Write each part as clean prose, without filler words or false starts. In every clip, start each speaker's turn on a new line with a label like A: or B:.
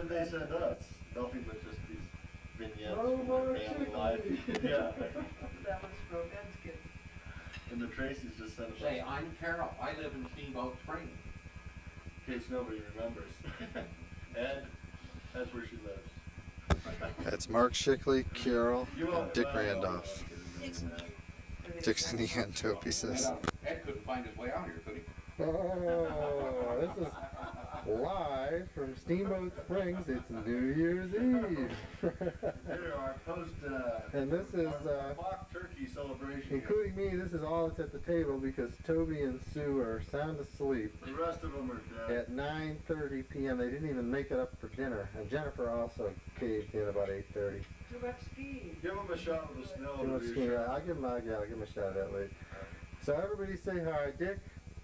A: did they send us? Nothing but just these vignettes from their family life. Yeah.
B: That was from Ed's kid.
A: And the Tracy's just sent us.
C: Say, I'm Carol. I live in Steamboat Springs.
A: In case nobody remembers. Ed, that's where she lives.
D: That's Mark Shickley, Carol, and Dick Randolph. Dick's in the end, Toby says.
C: Ed couldn't find his way out here, could he?
D: Oh, this is live from Steamboat Springs. It's New Year's Eve.
A: Here are post
D: And this is,
A: mock turkey celebration.
D: including me, this is all that's at the table because Toby and Sue are sound asleep
A: The rest of them are dead.
D: at 9:30 p.m. They didn't even make it up for dinner. And Jennifer also caved in about 8:30.
B: Too much Steve.
A: Give them a shot of the snow.
D: Too much skin. I'll give him a shot of that later. So everybody say hi. Dick,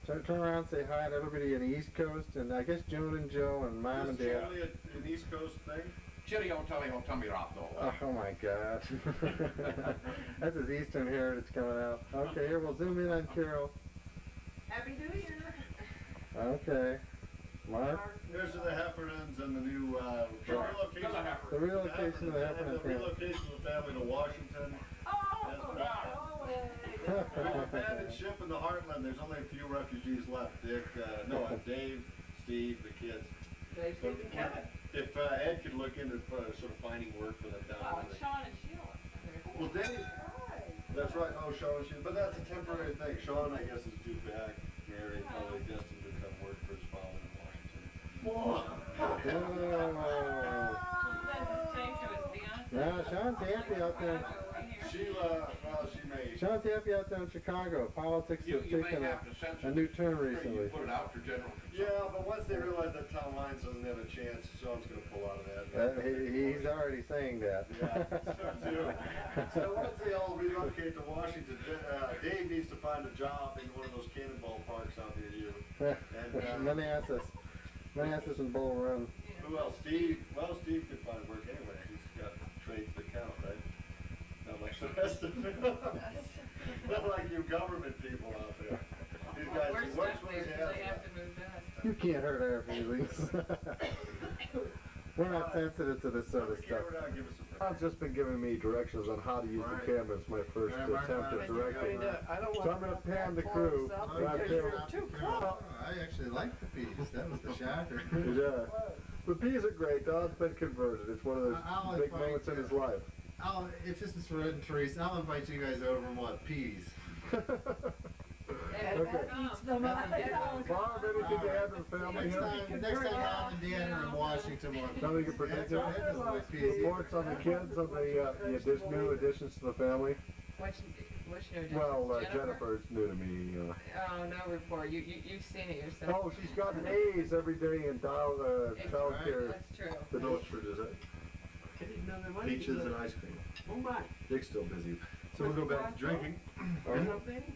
D: turn around and say hi to everybody in the East Coast, and I guess Joan and Joe and Mom and Dad.
A: Is chili an East Coast thing?
C: Chili on tummy rock though.
D: Oh my gosh. That's his Eastern heritage coming out. Okay, here we'll zoom in on Carol.
B: Happy New Year.
D: Okay. Mark?
A: Here's the Heffernans and the new relocation.
D: The relocation of the Heffernan
A: The
D: family.
A: relocation of the family to Washington.
B: Oh,
A: We abandoned ship in the heartland. There's only a few refugees left. Dick, Dave, Steve, the kids.
B: Dave, Steve, and Kevin.
A: If Ed could look into sort of finding work for them down there.
B: Sean and Sheila.
A: Well, Dave, that's right. Oh, Sean and Sheila. But that's a temporary thing. Sean, I guess, is due back. Gary probably destined to come work for his father in Washington.
D: Oh. Yeah, Sean's happy out there.
A: Sheila, well, she may.
D: Sean's happy out there in Chicago. Politics
C: You
D: has
C: may
D: taken
C: have to censor
D: a new turn
C: You
D: recently.
C: put it out for general consumption.
A: Yeah, but once they realize that Tom Lyons doesn't have a chance, Sean's going to pull out of that.
D: He's already saying that.
A: Yeah, so too. So once they all relocate to Washington, Dave needs to find a job in one of those cannonball parks out near you. And
D: Manassas in Bull Run.
A: who else? Steve. Well, Steve could find work anyway. He's got trades that count, right? Not like the rest of them. Not like you government people out there. These guys who works when he has
D: You can't hurt our feelings. We're not sensitive to this sort of stuff.
E: John's just been giving me directions on how to use the camera. It's my first attempt at directing. So I'm going to pan the crew.
A: I actually like the peas. That was the shocker.
E: Yeah. The peas are great. Don's been converted. It's one of those big moments in his life.
A: If this is for Ed and Teresa, I'll invite you guys over and what? Peas.
E: Okay. Bob, anything to add to the family here?
A: Next time Mom and Dad are in Washington,
E: Nothing in particular? Reports on the kids, on the new additions to the family?
F: Which new addition?
E: Well, Jennifer's new to me.
F: Oh, no report. You've seen it yourself.
E: Oh, she's gotten A's every day in child care.
F: That's true.
E: The notes for dessert.
A: Peaches and ice cream.
B: Oh my.
A: Dick's still busy. So we'll go back to drinking.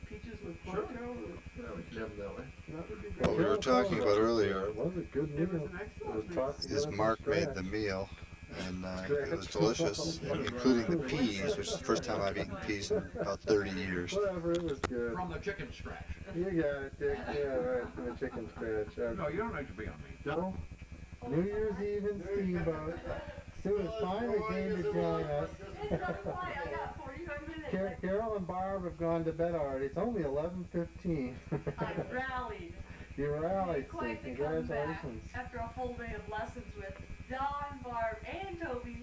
B: Peaches with
A: Sure.
B: Porto.
A: Yeah, we can have them that way.
B: That would be
D: What we were talking about earlier
E: It was a good
B: It was
E: meal.
B: an excellent meal.
D: is Mark made the meal, and it was delicious, including the peas, which is the first time I've eaten peas in about 30 years.
E: Whatever, it was good.
C: From the chicken scratch.
E: You got it, Dick. Yeah, right, from the chicken scratch.
C: No, you don't have to be on me.
E: No? New Year's Eve in Steamboat. Sue has finally came to join us. Carol and Barb have gone to bed already. It's only 11:15.
G: I rallied.
E: You rallied, Sue.
G: Quite the comeback
E: Congratulations.
G: after a full day of lessons with Don, Barb, and Toby.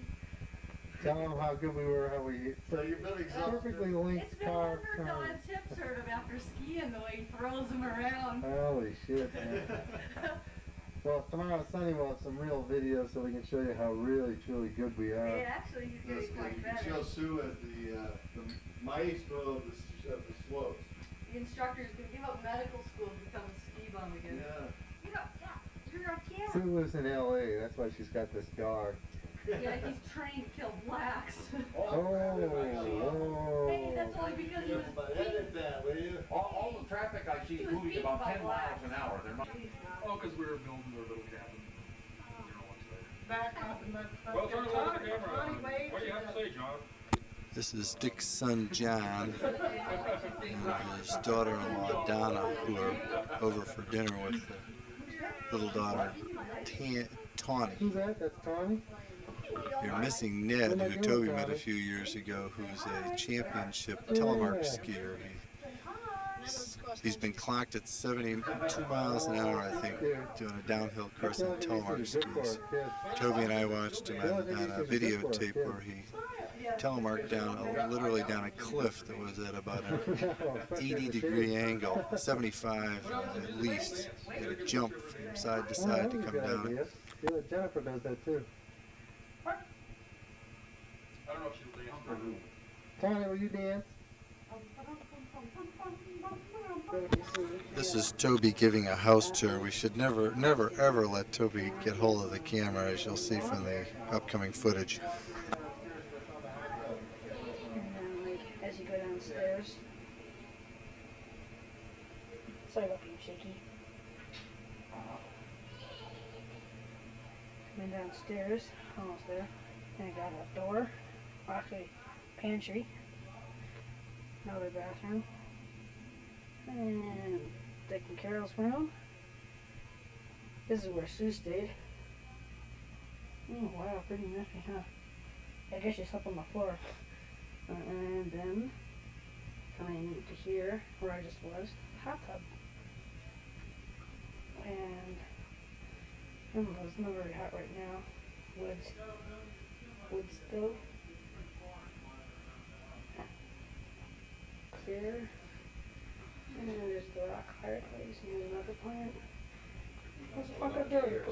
E: Tell them how good we were, how we
A: So you've been exhausted.
E: perfectly linked
G: It's no
E: car
G: wonder
E: turn.
G: Don's hips hurt him after skiing the way he throws them around.
E: Holy shit, man. Well, tomorrow Sunday we'll have some real videos so we can show you how really, truly good we are.
G: And actually, he's
A: That's
G: getting
A: good.
G: quite
A: You can
G: better.
A: show Sue as the maestro of the slopes.
G: The instructor's going to give up medical school and become a ski bum again.
A: Yeah.
G: You know, yeah, you're on camera.
E: Sue lives in L.A. That's why she's got this dog.
G: Yeah, he's trained to kill blacks.
E: Oh,
G: Hey, that's only because he was
A: Edit that, will you?
C: All the traffic I see is moving about 10 miles an hour. They're not.
H: Oh, because we were building their little cabin.
B: Back up and let.
H: Well, turn the camera on. What do you have to say, John?
D: This is Dick's son John and his daughter-in-law Donna, who are over for dinner with
I: little daughter, Tawny.
D: Who's that? That's Tawny?
I: You're missing Ned, who Toby met a few years ago, who's a championship telemark skier. He's been clocked at 72 miles an hour, I think, doing a downhill course on telemark skis. Toby and I watched him on a videotape where he telemarked literally down a cliff that was at about an 80-degree angle, 75 at least. He had to jump from side to side to come down it.
D: Yeah, Jennifer does that too.
H: I don't know if she'll dance.
D: Tawny, will you dance?
I: This is Toby giving a house tour. We should never, ever let Toby get hold of the camera, as you'll see from the upcoming footage.
J: And then, like, as you go downstairs. Sorry about being shaky. Coming downstairs, almost there. Then I got a door, actually, pantry. Another bathroom. And Dick and Carol's room. This is where Sue stayed. Oh wow, pretty messy, huh? I guess you slept on the floor. And then coming to here, where I just was, hot tub. And it's not very hot right now. Wood stove. Clear. And then there's the rock fireplace, and there's another plant. Let's fuck up there.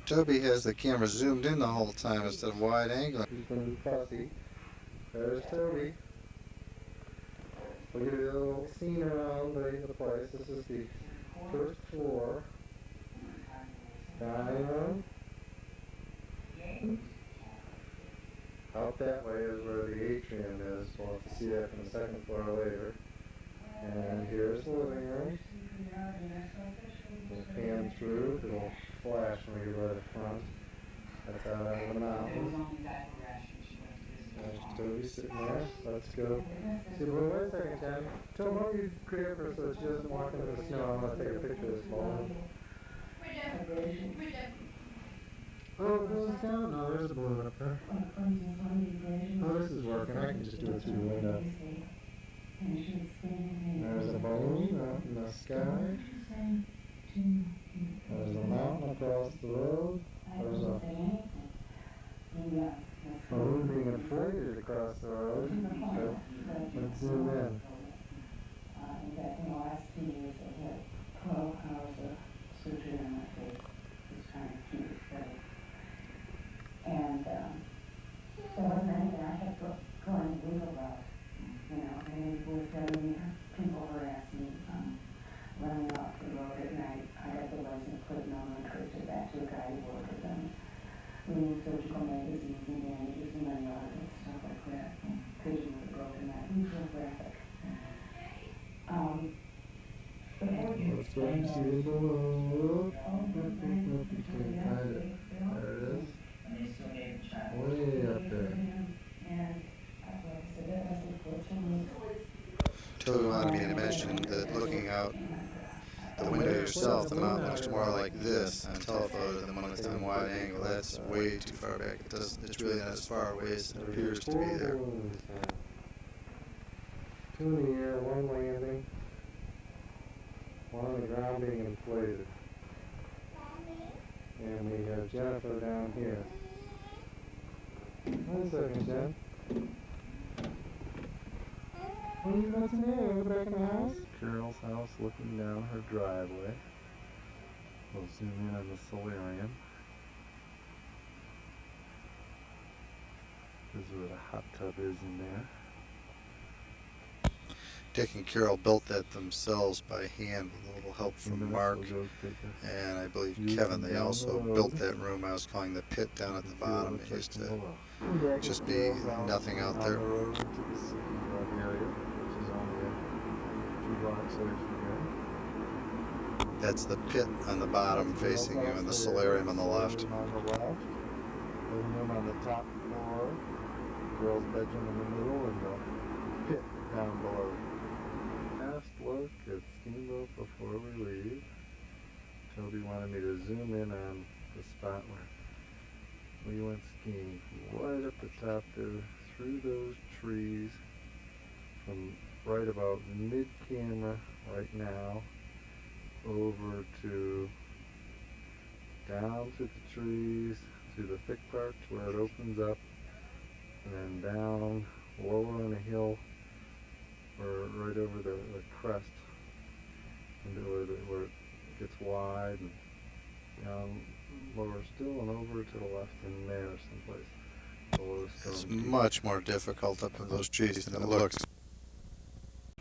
I: Toby has the camera zoomed in the whole time instead of wide angle.
D: He's going to be fussy. There's Toby. We'll give you a little scene around the place. This is the first floor. Dining room. Out that way is where the atrium is. We'll have to see that from the second floor later. And here's the living room. We'll pan through. It'll flash when we get right up front. That's out on the mountain. There's Toby sitting there. Let's go. See, wait a second, Jen. Toby, why don't you crib her so she doesn't walk into the snow? I'm going to take a picture of this balloon. Oh, it goes down. No, there's a balloon up there. Oh, this is working. I can just do it through the window. There's a balloon out in the sky. There's a mountain across the road. There's a balloon being inflated across the road. Okay. Let's zoom in.
K: In fact, in the last 2 years, I had 12 hours of surgery on my face. Just trying to keep it straight. And there wasn't anything I kept going legal about. You know, they were telling me, people harassed me, running off the road at night. I had the license plate on and traced it back to a guy who worked with them. Reading surgical magazines and bandages and money articles, stuff like that. Pigeon with a broken neck. It was real graphic.
D: Let's go and see the balloon. You can't find it. There it is. Way up there.
I: Toby wanted me to mention that looking out the window yourself, the mountain looks more like this on telephoto than when it's on wide angle. That's way too far back. It's really not as far away as it appears to be there.
D: Two in the air, one landing, one on the ground being inflated. And we have Jennifer down here. 1 second, Jen. What's in there? Go back in the house? Carol's house looking down her driveway. We'll zoom in on the solarium. This is where the hot tub is in there.
I: Dick and Carol built that themselves by hand with a little help from Mark and I believe Kevin. They also built that room I was calling the pit down at the bottom. It used to just be nothing out there. That's the pit on the bottom facing you and the solarium on the left.
D: On the left, living room on the top floor, girls' bedroom in the middle, and the pit down below. Last look at Steamboat before we leave. Toby wanted me to zoom in on the spot where we went skiing, from right up the top there, through those trees, from right about mid-camera right now, over to down through the trees, through the thick part to where it opens up, and then down lower on the hill, or right over the crest, into where it gets wide, and down lower still, and over to the left in there someplace. Below
I: It's
D: Stone Peak.
I: much more difficult up in those trees than it looks.